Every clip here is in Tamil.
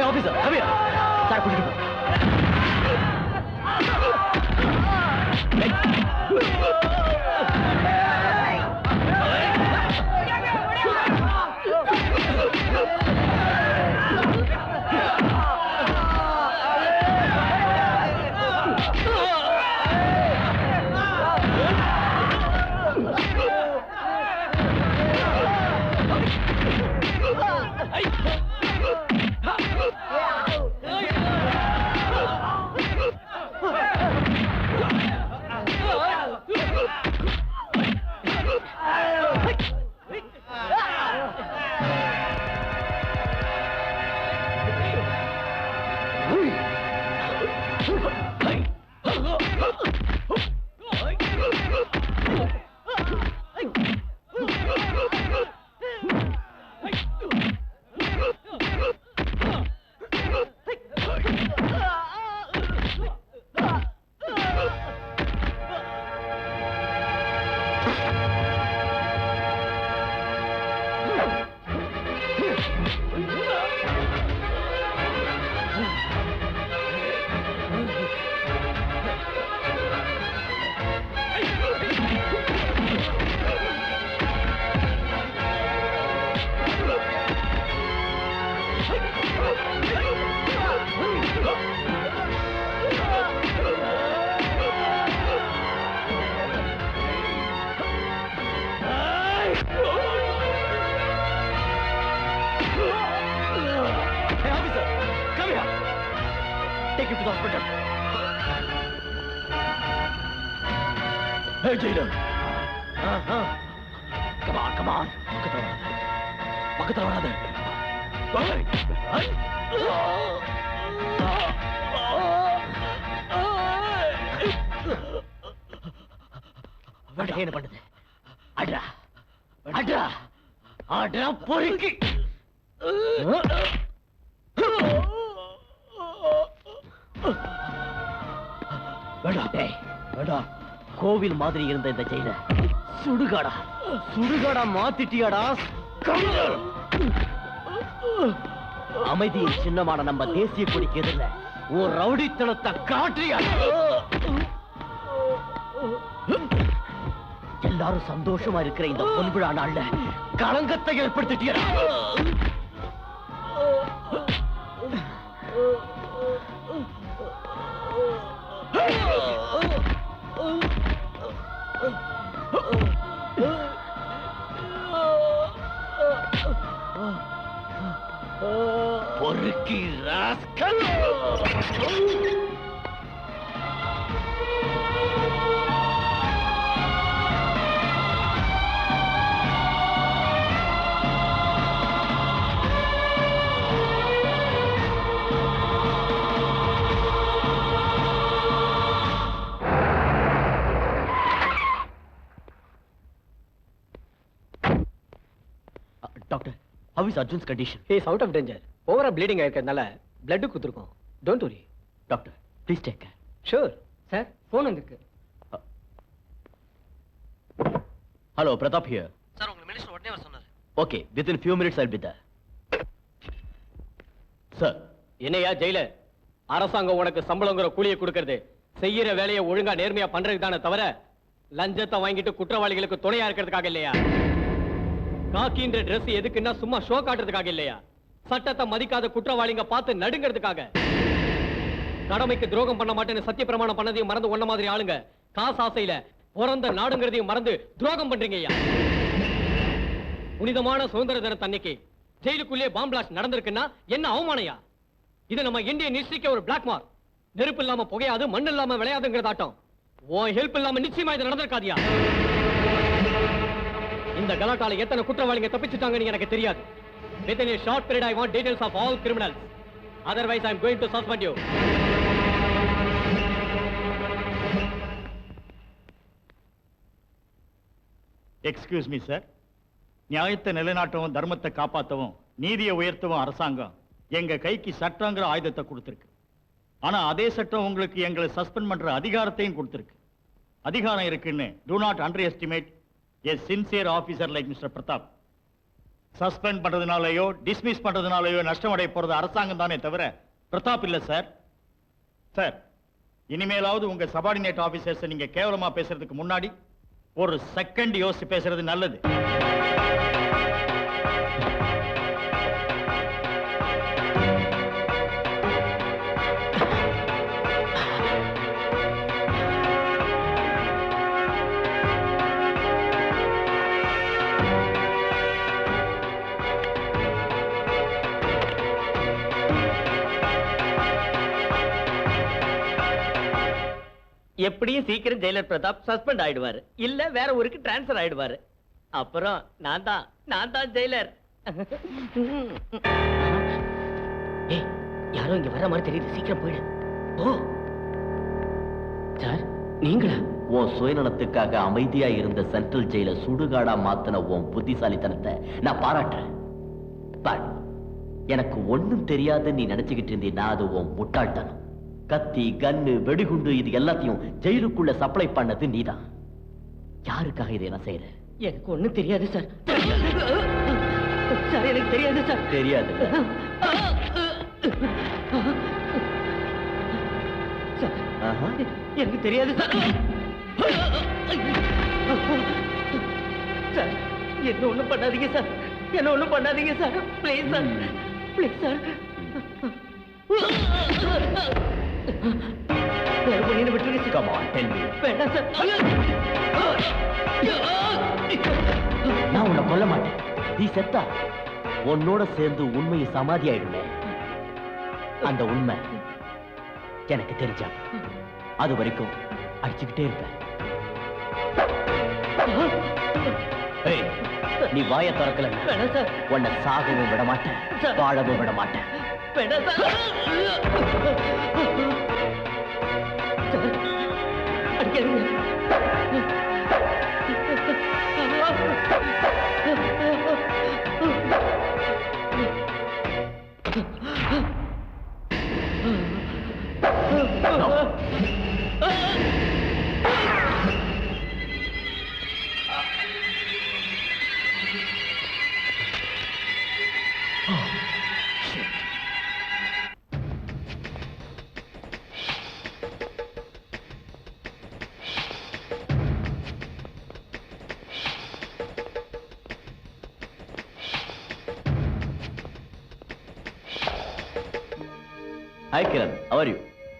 ஆபீசர் கவியா சார் கூட்டிட்டு போ. Take him to the hospital. Hey, jailer. Come on. பக்கத்துல வராத. என்ன பண்ணுது? அட்ரா பொறுக்கி. கோவில் மாதிரி இருந்த இந்த ஜெயில சுடுகாடா மாத்திட்டியாடா. அமைதியின் சின்னமான நம்ம தேசிய கொடிக்கு எதிரில ஒரு ரவுடித்தனத்தை காட்டியா. எல்லாரும் சந்தோஷமா இருக்கிற இந்த பொன்விழா நாள்ல களங்கத்தை ஏற்படுத்திட்டியடா. பொறுக்கி rascal. Doctor, how is Arjun's condition? He is out of danger. Over bleeding ஆயிருக்கிறதுனால blood குத்துறோம். Don't worry. Doctor, please take care. Sure. Sir, phone வந்திருக்கு. Hello, Pratap here. Sir, உங்க மினிஸ்டர் உடனே வர சொன்னாரு. Okay, within few minutes I'll be there. Sir, என்னையா ஜெயில அரசாங்கம் உனக்கு சம்பளம்ங்கற கூலியை கொடுக்கிறது செய்யற வேலையை ஒழுங்கா நேர்மையா பண்றதுக்கு தானே தவிர லஞ்சத்தை வாங்கிட்டு குற்றவாளிகளுக்கு துணையா இருக்கிறதுக்காக இல்லையா? காக்கின்ற Dress எதுக்குன்னா சும்மா ஷோ காட்டுறதுக்காக இல்லையா? சட்டத்தை மதிக்காத குற்றவாளிங்க பார்த்து நடுங்கிறதுக்காக. கடமைக்கு துரோகம் பண்ண மாட்டேன்னு சத்திய பிரமாணம் பண்ணதையும் மறந்து ஒன்ன மாதிரி ஆளுங்க காசு ஆசையில பிறந்த நாடுங்கிறதையும் மறந்து துரோகம் பண்றீங்க ஐயா. புனிதமான சுதந்திர தின அன்னைக்கு ஜெயிலுக்குள்ளே பாம் பிளாஸ்ட் நடந்திருக்குன்னா என்ன அவமானையா? இது நம்ம இந்தியன் ஹிஸ்டரிக்கு ஒரு பிளாக் மார்க். நெருப்பு இல்லாம புகையாது, மண் இல்லாம விளையாதுங்கிறதாட்டம். உன் ஹெல்ப் இல்லாம நிச்சயமா இது நடந்திருக்காதியா? இந்த கலாட்டால எத்தனை குற்றவாளிங்க தப்பிச்சிட்டாங்கன்னு எனக்கு தெரியாது. Within a short period, I want details of all criminals. Otherwise, I am going to suspend you. Excuse me, sir. நியாயத்தை நிலைநாட்டவும் தர்மத்தை காப்பாற்றவும் நீதியை உயர்த்தவும் அரசாங்கம் எங்க கைக்கு சட்டங்கிற ஆயுதத்தை கொடுத்திருக்கு. ஆனா அதே சட்டம் உங்களுக்கு எங்களை சஸ்பெண்ட் பண்ற அதிகாரத்தையும் கொடுத்திருக்கு. அதிகாரம் இருக்குன்னு do not underestimate a sincere officer like Mr. Pratap. Suspend பண்றதுனாலயோ டிஸ்மிஸ் பண்றதுனாலயோ நஷ்டம் அடைய போறது அரசாங்கம் தானே தவிர பிரதாப் இல்ல சார். சார், இனிமேலாவது உங்க சபார்டினேட் ஆபீசர்ஸ் நீங்க கேவலமா பேசுறதுக்கு முன்னாடி ஒரு செகண்ட் யோசிச்சு பேசுறது நல்லது. எப்படியும் சீக்கிரம் ஜெயிலர் பிரதாப் சஸ்பெண்ட் ஆயிடுவாரு, இல்ல வேற ஊருக்கு டிரான்ஸ்பர் ஆயிடுவாரு. அப்புறம் நான் தான் ஜெயிலர். ஏய், யாரோ இங்க வர மாதிரி தெரியுது, சீக்கிரம் போயிடு. ஓ சார், நீங்களா? உன் சுயநலத்துக்காக அமைதியா இருந்த சென்ட்ரல் ஜெயில சுடுகாடா மாத்தின உன் புத்திசாலித்தனத்தை நான் பாராட்டுறேன். பட் எனக்கு ஒண்ணும் தெரியாது நீ நினைச்சுக்கிட்டு இருந்தீன்னா அது உன் முட்டாள்தனம். கத்தி, கன்னு, வெடிகுண்டு இது எல்லாத்தையும் ஜெயிலுக்குள்ள சப்ளை பண்ணது நீதான். யாருக்காக இதை நான் செய்யற? எனக்கு ஒண்ணும் தெரியாது சார். சார், எனக்கு தெரியாது சார். தெரியாது சார், எனக்கு தெரியாது சார். சார், என்ன ஒண்ணும் பண்ணாதீங்க சார். என்ன ஒண்ணும் பண்ணாதீங்க sir. Please sir, please sir. விட்டுருங்க. Come on, tell me. வேண்டாம் சார். நான் உன்னை கொல்ல மாட்டேன். நீ செத்தா உன்னோட சேர்ந்து உண்மையை சமாதி ஆயிடுமே. அந்த உண்மை எனக்கு தெரிஞ்சா அது வரைக்கும் அடிச்சுக்கிட்டே இருப்பேன். ஏய், நீ வாயை திறக்கல, வேண்டாம் சார். உன்னை சாகவும் விட மாட்டேன், வாழவும் விட மாட்டேன். வேண்டாம் சார். சார், அடிக்காதீங்க. Hi Kiran, how are you?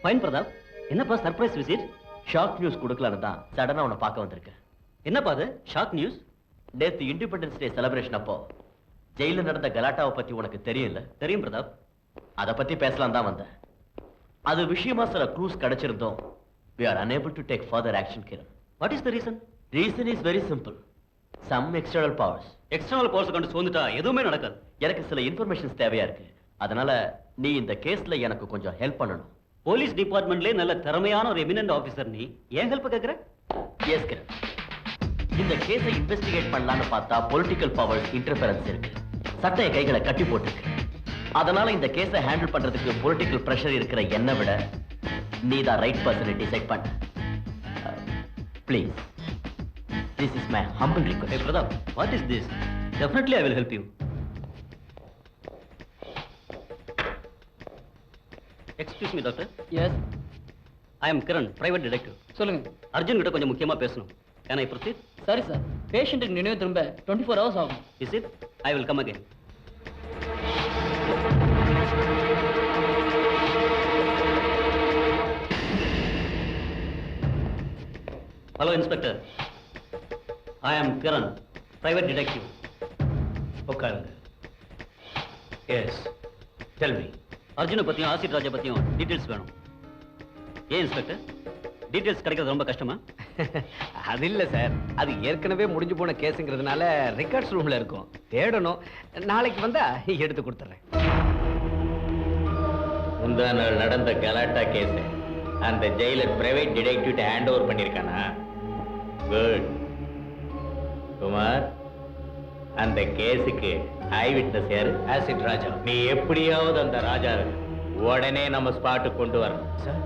Fine Pratap. என்னப்பா சர்ப்ரைஸ் விசிட்? ஷாக் நியூஸ் கொடுக்கலான்னு தான் சடனா உன்னை பார்க்க வந்திருக்கேன். என்னப்பா அது ஷாக் நியூஸ்? நேத்து இண்டிபெண்டன்ஸ் டே செலிப்ரேஷன் அப்போ ஜெயில நடந்த கலாட்டாவை பத்தி உனக்கு தெரியும்ல? தெரியும் பிரதாப். அத பத்தி பேசலாம் தான் வந்தேன். அது விஷயமா சில க்ளூஸ் கிடைச்சிருந்தோம். We are unable to take further action, Kiran. What is the reason? Reason is very simple. Some external powers. External powers கண்டு சோந்துட்டா எதுவுமே நடக்காது. எனக்கு சில இன்ஃபர்மேஷன்ஸ் தேவையா இருக்கு. அதனால நீ இந்த கேஸ்ல எனக்கு கொஞ்சம் ஹெல்ப் பண்ணணும். போலீஸ் டிபார்ட்மெண்ட்லயே நல்ல திறமையான ஒரு எமினன்ட் ஆபீசர், நீ ஏன் ஹெல்ப் கேக்குற? எஸ் கிரண், இந்த கேஸை இன்வெஸ்டிகேட் பண்ணலாம்னு பார்த்தா பொலிட்டிக்கல் பவர்ஸ் இன்டர்ஃபரன்ஸ் இருக்கு. சட்டைய கைகளை கட்டி போட்டுருக்கு. அதனால இந்த கேஸை ஹேண்டில் பண்றதுக்கு பொலிட்டிக்கல் பிரஷர் இருக்கிற என்னை விட நீ தான் ரைட் பர்சனை டிசைட் பண்ண. Please, this is my humble request. Hey Pradap, what is this? Definitely I will help you. Excuse me, doctor. Yes. I am Kiran, private detective. சொல்லுங்க. அர்ஜுன் கிட்ட கொஞ்சம் முக்கியமா பேசணும். Can I proceed? சரி சார், பேஷண்ட்டுக்கு நினைவு திரும்ப 24 hours ஆகும். Is it? I will come again. Hello, Inspector. I am Kiran, private detective. உட்காருங்க. Yes, tell me. அர்ஜுனை பத்தியும் ஆசிட் ராஜா பத்தியும் டீடைல்ஸ் வேணும். ஏன் இன்ஸ்பெக்டர், டீடைல்ஸ் கிடைக்கிறது ரொம்ப கஷ்டமா? அது இல்ல சார், அது ஏற்கனவே முடிஞ்சு போன கேஸுங்கிறதுனால ரெக்கார்ட்ஸ் ரூம்ல இருக்கும், தேடணும். நாளைக்கு வந்தா எடுத்து கொடுத்துறேன். முந்தா நாள் நடந்த கலாட்டா கேஸ் அந்த jailer private detective hand over பண்ணிருக்கானா? குட். குமார், அந்த கேஸுக்கு ஐ விட்னஸ் யாரு? ஆசிட் ராஜா. நீ எப்படியாவது அந்த ராஜாவை உடனே நம்ம ஸ்பாட்டுக்கு கொண்டு வரணும். சார்,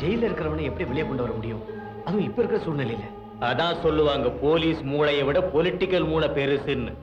ஜெயில இருக்கிறவனை எப்படி வெளியே கொண்டு வர முடியும், அதுவும் இப்ப இருக்கிற சூழ்நிலையில? அதான் சொல்லுவாங்க, போலீஸ் மூளையை விட பொலிட்டிக்கல் மூளை பெருசுன்னு.